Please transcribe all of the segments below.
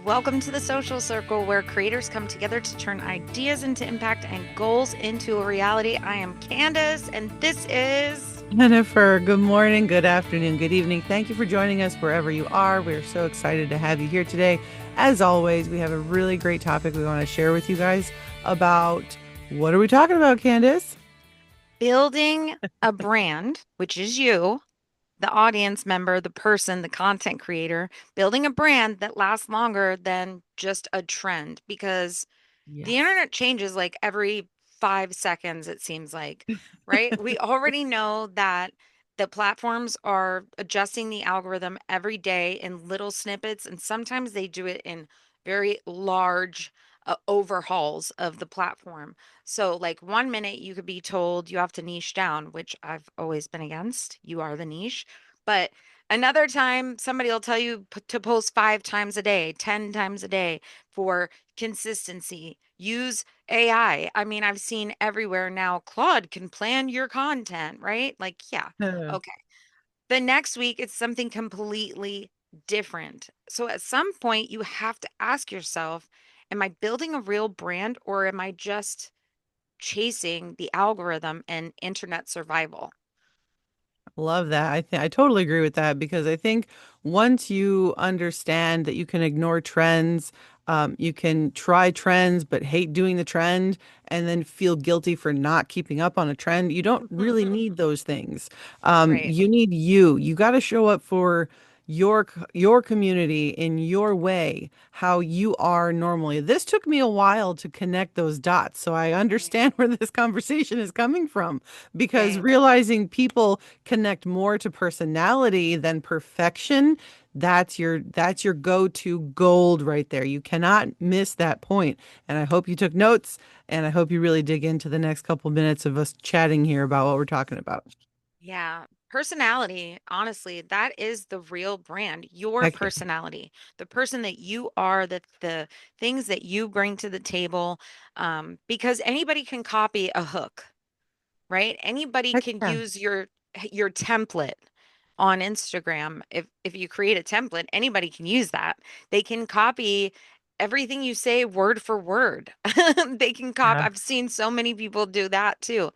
Welcome to the social circle where creators come together to turn ideas into impact and goals into a reality. I am Candace, and this is. Jennifer, good morning, good afternoon, good evening. Thank you for joining us wherever you are. We're so excited to have you here today. As always, we have a really great topic we want to share with you guys about what are we talking about, Candace? Building a brand, which is you, the audience member, the person, the content creator, building a brand that lasts longer than just a trend because the Yes. internet changes like every 5 seconds, it seems like, right? We already know that the platforms are adjusting the algorithm every day in little snippets, and sometimes they do it in very large overhauls of the platform. So, like 1 minute, you could be told you have to niche down, which I've always been against. You are the niche. But another time, somebody will tell you to post 5 times a day, 10 times a day for consistency. Use AI. I mean, I've seen everywhere now Claude can plan your content, right? Like, yeah, Uh, okay. The next week, it's something completely different. So at some point, you have to ask yourself, am I building a real brand or am I just chasing the algorithm and internet survival? Love that. I totally agree with that because I think once you understand that you can ignore trends, you can try trends but hate doing the trend and then feel guilty for not keeping up on a trend. You don't really need those things. Right. You need you. You got to show up for your community in your way, how you are normally. This took me a while to connect those dots, so I Right. understand where this conversation is coming from because Same. realizing people connect more to personality than perfection, that's your go-to gold right there. You cannot miss that point. And I hope you took notes and I hope you really dig into the next couple minutes of us chatting here about what we're talking about. Yeah. Personality, honestly, that is the real brand. Your Heck yeah. personality, the person that you are, the things that you bring to the table. Because anybody can copy a hook, right? Anybody Heck can yeah. use your template on Instagram. If you create a template, anybody can use that. They can copy everything you say word for word. They can copy. Yeah. I've seen so many people do that too.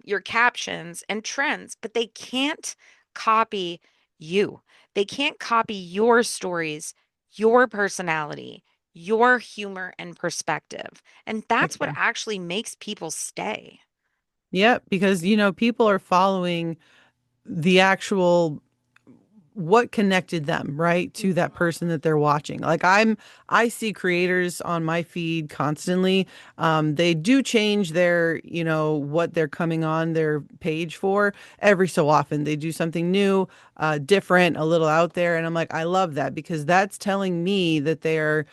Your captions and trends, but they can't copy you. They can't copy your stories, your personality, your humor and perspective. And Heck that's what yeah. actually makes people stay. Yep, because people are following the actual what connected them, right, to that Mhm. person that they're watching. I see creators on my feed constantly. They do change what they're coming on their page for every so often. They do something new, different, a little out there. And I'm like, I love that because that's telling me that they're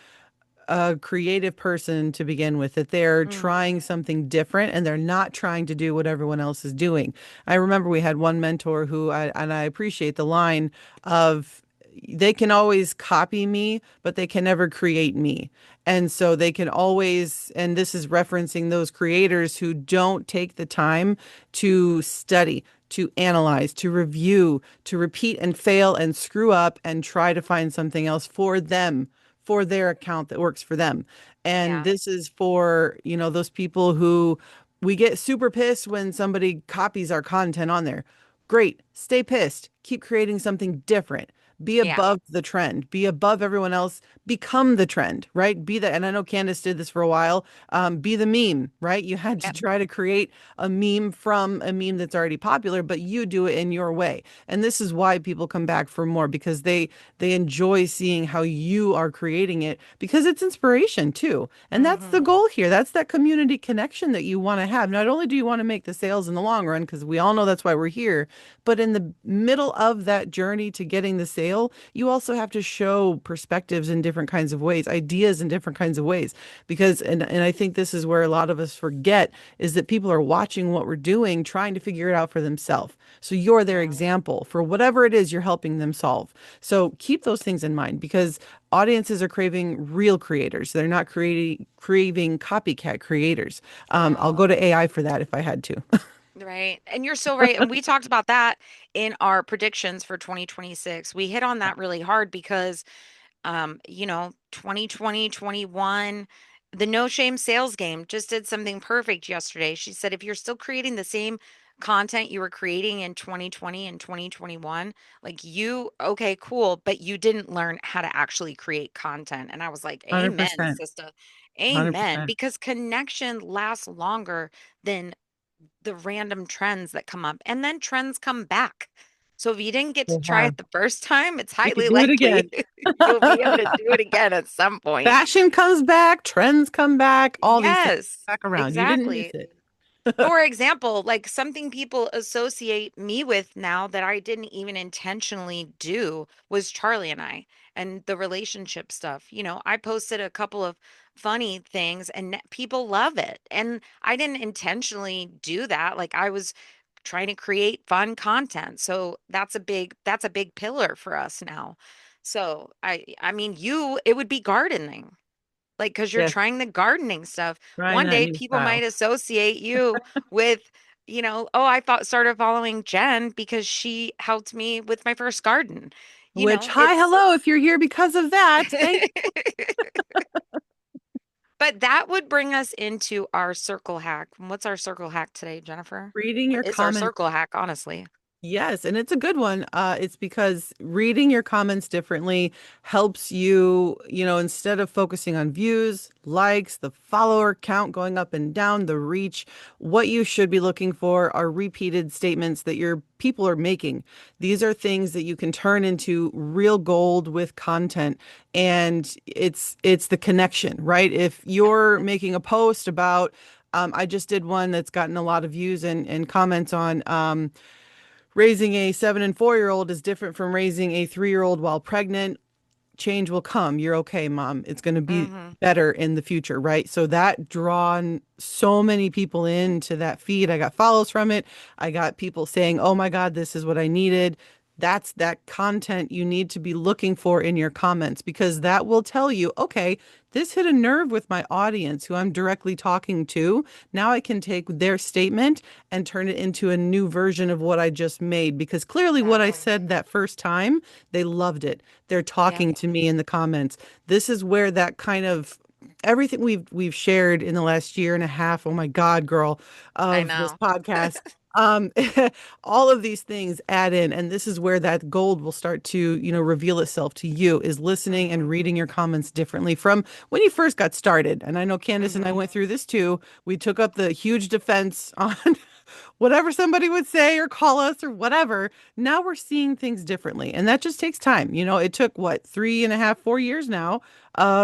a creative person to begin with, that they're Mhm. trying something different and they're not trying to do what everyone else is doing. I remember we had one mentor and I appreciate the line of, they can always copy me, but they can never create me. And so they can always, and this is referencing those creators who don't take the time to study, to analyze, to review, to repeat and fail and screw up and try to find something else for them, for their account that works for them. And Yeah. this is for, those people who we get super pissed when somebody copies our content on there. Great. Stay pissed. Keep creating something different. Be Yeah. above the trend. Be above everyone else. Become the trend, right? Be the, and I know Candace did this for a while. Be the meme, right? You had to Yep. try to create a meme from a meme that's already popular, but you do it in your way. And this is why people come back for more because they enjoy seeing how you are creating it because it's inspiration too. And that's the Mhm. goal here. That's that community connection that you want to have. Not only do you want to make the sales in the long run, because we all know that's why we're here, but in the middle of that journey to getting the sale, you also have to show perspectives in different kinds of ways, ideas in different kinds of ways. Because, and I think this is where a lot of us forget is that people are watching what we're doing, trying to figure it out for themselves. So you're their Yeah. example for whatever it is you're helping them solve. So keep those things in mind because audiences are craving real creators. They're not craving copycat creators. I'll No. go to AI for that if I had to. Right. And you're so right. And we talked about that in our predictions for 2026. We hit on that really hard because 2020, 21, the No Shame Sales Game just did something perfect yesterday. She said, if you're still creating the same content you were creating in 2020 and 2021, like okay, cool, but you didn't learn how to actually create content. And I was like, amen, 100%. sister. Amen. 100%. Because connection lasts longer than the random trends that come up, and then trends come back. So if you didn't get to They try have. it the first time, it's You could highly do it likely again. you'll be able to do it again at some point. Fashion comes back, trends come back, all these things Yes, back around. You didn't miss exactly. it. For example, like something people associate me with now that I didn't even intentionally do was Charlie and I and the relationship stuff. I posted a couple of funny things and people love it. And I didn't intentionally do that. Like I was trying to create fun content. So that's a big pillar for us now. So I mean it would be gardening. Like, because you're Yes, trying the gardening stuff. trying One that day new people might style. associate you with, oh, I thought started following Jen because she helped me with my first garden. Which, hi, It's hello, if you're here because of that, thank but that would bring us into our circle hack. What's our circle hack today, Jennifer? you. Reading What your is our comments. circle hack, honestly? Yes, and it's a good one. It's because reading your comments differently helps you, instead of focusing on views, likes, the follower count going up and down, the reach, what you should be looking for are repeated statements that your people are making. These are things that you can turn into real gold with content. And it's the connection, right? If Yeah. you're making a post about I just did one that's gotten a lot of views and comments on raising a 7 and 4 year old is different from raising a 3 year old while pregnant. Change will come. You're okay, mom. It's going to be Mm-hmm. better in the future, right? So that drawn so many people into that feed. I got follows from it. I got people saying, "Oh my God, this is what I needed." That's that content you need to be looking for in your comments because that will tell you, okay, this hit a nerve with my audience who I'm directly talking to. Now I can take their statement and turn it into a new version of what I just made because clearly what I Exactly. said that first time, they loved it. They're Yep. talking to me in the comments. This is where that kind of everything we've shared in the last year and a half, oh my God, girl, I of this know. podcast. Um, all of these things add in, and this is where that gold will start to, reveal itself to you is listening and Mm-hmm. reading your comments differently from when you first got started. And I know Candace and I Mm-hmm. went through this too. We took up the huge defense on whatever somebody would say or call us or whatever. Now we're seeing things differently. And that just takes time. It took what, 3.5, 4 years now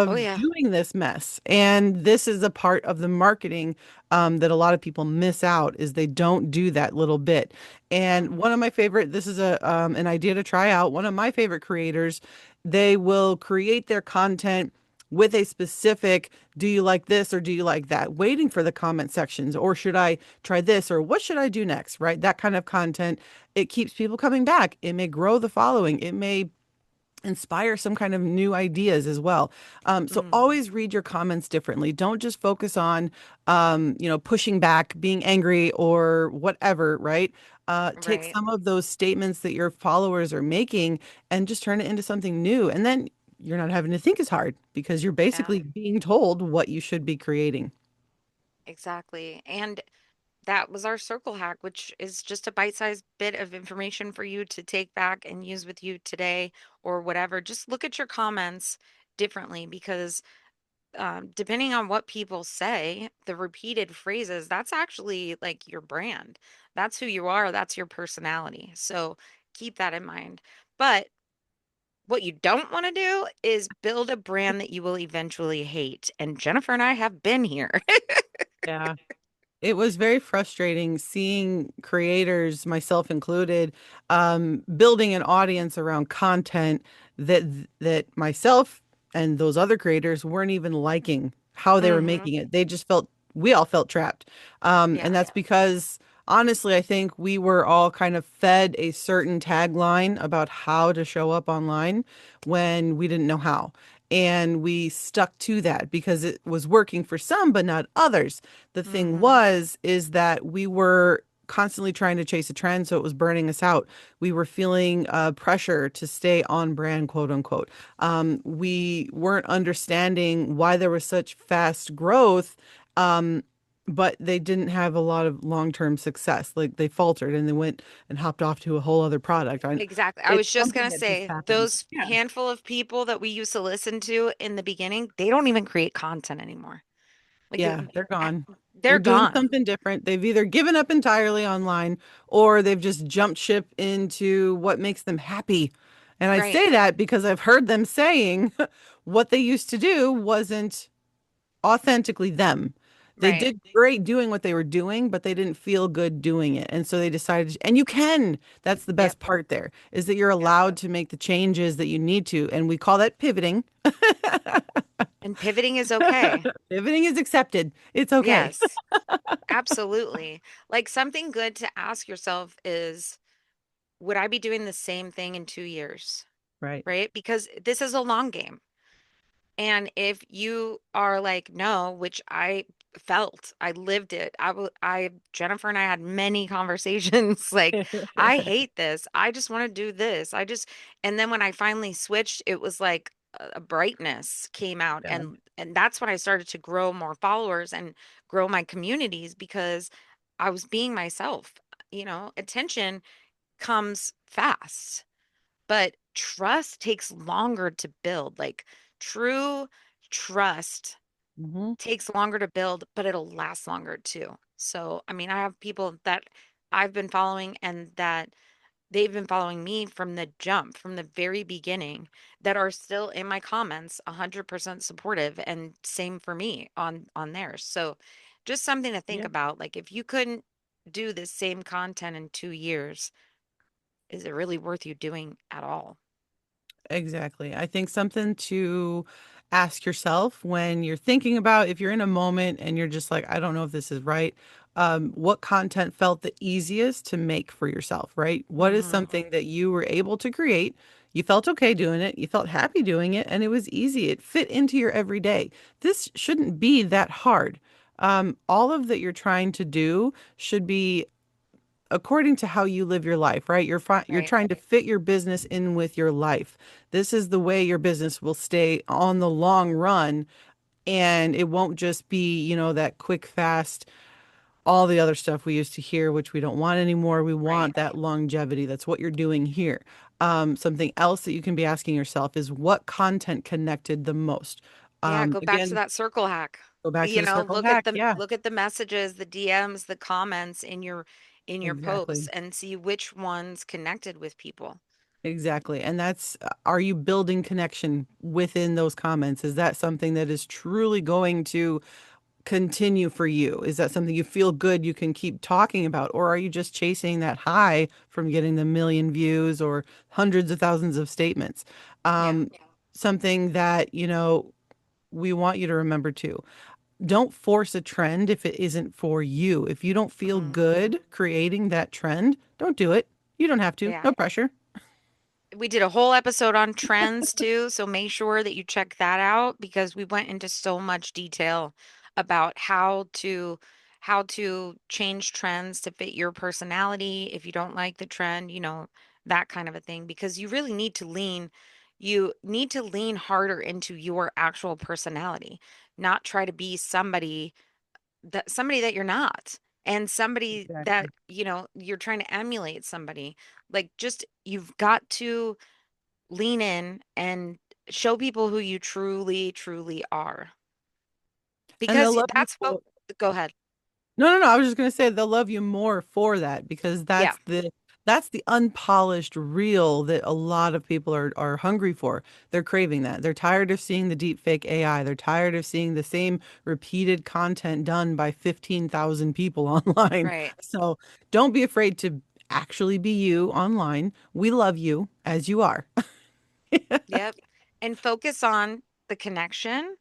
Oh of yeah. doing this mess. And this is a part of the marketing that a lot of people miss out is they don't do that little bit. And Mm-hmm. one of my favorite, this is an idea to try out. One of my favorite creators, they will create their content with a specific, do you like this or do you like that? Waiting for the comment sections, or should I try this or what should I do next? Right? That kind of content, it keeps people coming back. It may grow the following. It may inspire some kind of new ideas as well. So Mm-hmm. always read your comments differently. Don't just focus on, pushing back, being angry or whatever, right? Take Right. some of those statements that your followers are making and just turn it into something new. And then you're not having to think as hard because you're Yeah. basically being told what you should be creating. Exactly. And that was our circle hack, which is just a bite-sized bit of information for you to take back and use with you today or whatever. Just look at your comments differently because depending on what people say, the repeated phrases, that's actually like your brand. That's who you are, that's your personality. So keep that in mind. But what you don't want to do is build a brand that you will eventually hate. And Jennifer and I have been here. Yeah. It was very frustrating seeing creators, myself included, building an audience around content that myself and those other creators weren't even liking how they were Hmm. making it. They just felt we all felt trapped, and Yeah. that's because honestly, I think we were all kind of fed a certain tagline about how to show up online when we didn't know how. And we stuck to that because it was working for some, but not others. The thing Hmm. was, is that we were constantly trying to chase a trend, so it was burning us out. We were feeling pressure to stay on brand, quote unquote. We weren't understanding why there was such fast growth, um, but they didn't have a lot of long-term success. Like they faltered and they went and hopped off to a whole other product. And Exactly. I was it's just something gonna that just say happens. those Yeah. handful of people that we used to listen to in the beginning, they don't even create content anymore. Like Yeah, they're a- gone. they're They're doing gone. something different. They've either given up entirely online or they've just jumped ship into what makes them happy. And I Right. say that because I've heard them saying what they used to do wasn't authentically them. They Right. did great doing what they were doing, but they didn't feel good doing it. And so they decided, and you can. That's the Yep. best part there, is that you're Yep. allowed to make the changes that you need to. And we call that pivoting. And pivoting is okay. Pivoting is accepted. It's okay. Yes. Absolutely. Like something good to ask yourself is, would I be doing the same thing in 2 years? Right. Right? Because this is a long game. And if you are like, no, which I felt, I lived it. Jennifer and I had many conversations like, I hate this. I just want to do this. And then when I finally switched, it was like a brightness came out. Yeah. And that's when I started to grow more followers and grow my communities because I was being myself. Attention comes fast, but trust takes longer to build. Like true trust Hmm. takes longer to build, but it'll last longer too. So, I mean, I have people that I've been following and that they've been following me from the jump, from the very beginning, that are still in my comments 100% supportive, and same for me on theirs. So, just something to think Yeah. about, like if you couldn't do the same content in 2 years, is it really worth you doing at all? Exactly. I think something to ask yourself when you're thinking about if you're in a moment and you're just like, I don't know if this is right. What content felt the easiest to make for yourself, right? What is Mhm. something that you were able to create? You felt okay doing it, you felt happy doing it, and it was easy. It fit into your everyday. This shouldn't be that hard. All of that you're trying to do should be according to how you live your life, right? You're Right. trying to fit your business in with your life. This is the way your business will stay on the long run, and it won't just be, that quick fast all the other stuff we used to hear, which we don't want anymore. We Right. want that longevity. That's what you're doing here. Something else that you can be asking yourself is what content connected the most. Yeah, go back to Again, that circle hack. go back to the circle hack. Yeah, Look at the messages, the DMs, the comments in your posts exactly. and see which ones connected with people. Exactly. And that's, are you building connection within those comments? Is that something that is truly going to continue for you? Is that something you feel good you can keep talking about? Or are you just chasing that high from getting the million views or hundreds of thousands of statements? Yeah. Um, Something that, we want you to remember too. Don't force a trend if it isn't for you. If you don't feel Hmm. good creating that trend, don't do it. You don't have to. Yeah. No pressure. We did a whole episode on trends too, so make sure that you check that out because we went into so much detail about how to change trends to fit your personality if you don't like the trend, that kind of a thing because you need to lean harder into your actual personality, not try to be somebody that you're not, and somebody that Exactly. you're trying to emulate somebody. Like just you've got to lean in and show people who you truly, truly are. And they'll Because love you that's what, for go ahead. no, no, no. I was just gonna say they'll love you more for that because Yeah, that's the unpolished real that a lot of people are hungry for. They're craving that. They're tired of seeing the deep fake AI. They're tired of seeing the same repeated content done by 15,000 people online. right. So don't be afraid to actually be you online. We love you as you are. Yep. And focus on the connection,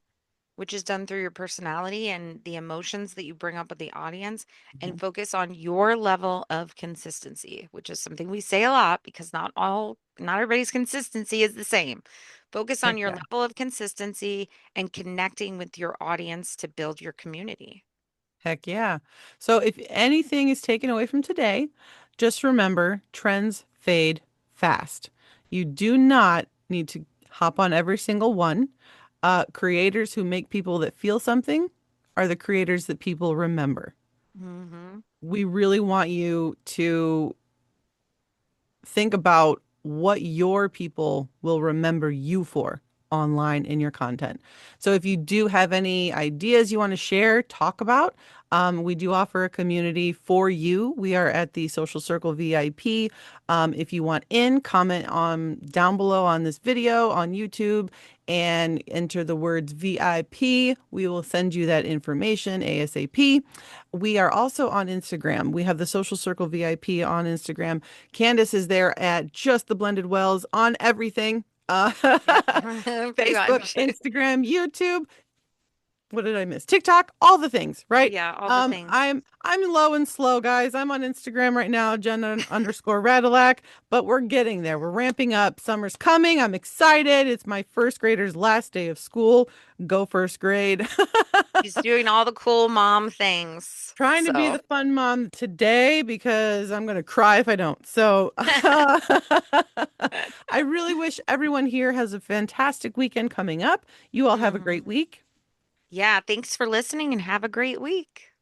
which is done through your personality and the emotions that you bring up with the audience, and Mhm. focus on your level of consistency, which is something we say a lot because not everybody's consistency is the same. Focus on your Exactly. level of consistency and connecting with your audience to build your community. Heck yeah. So if anything is taken away from today, just remember trends fade fast. You do not need to hop on every single one. Creators who make people that feel something are the creators that people remember. Hmm. We really want you to think about what your people will remember you for online in your content. So if you do have any ideas you want to share, talk about, we do offer a community for you. We are at the Social Circle VIP. If you want in, comment on down below on this video on YouTube and enter the words VIP. We will send you that information ASAP. We are also on Instagram. We have the Social Circle VIP on Instagram. Candace is there at Just the Blended Wells on everything. Yep. Pretty Facebook, much. Instagram, YouTube. What did I miss? TikTok, all the things, right? Yeah, all the things. I'm low and slow, guys. I'm on Instagram right now, Jenna underscore Radillac, but we're getting there. We're ramping up. Summer's coming. I'm excited. It's my first grader's last day of school. Go first grade. She's doing all the cool mom things. Trying to be So, the fun mom today because I'm going to cry if I don't. So I really wish everyone here has a fantastic weekend coming up. You all have a mhm. great week. Yeah, thanks for listening and have a great week.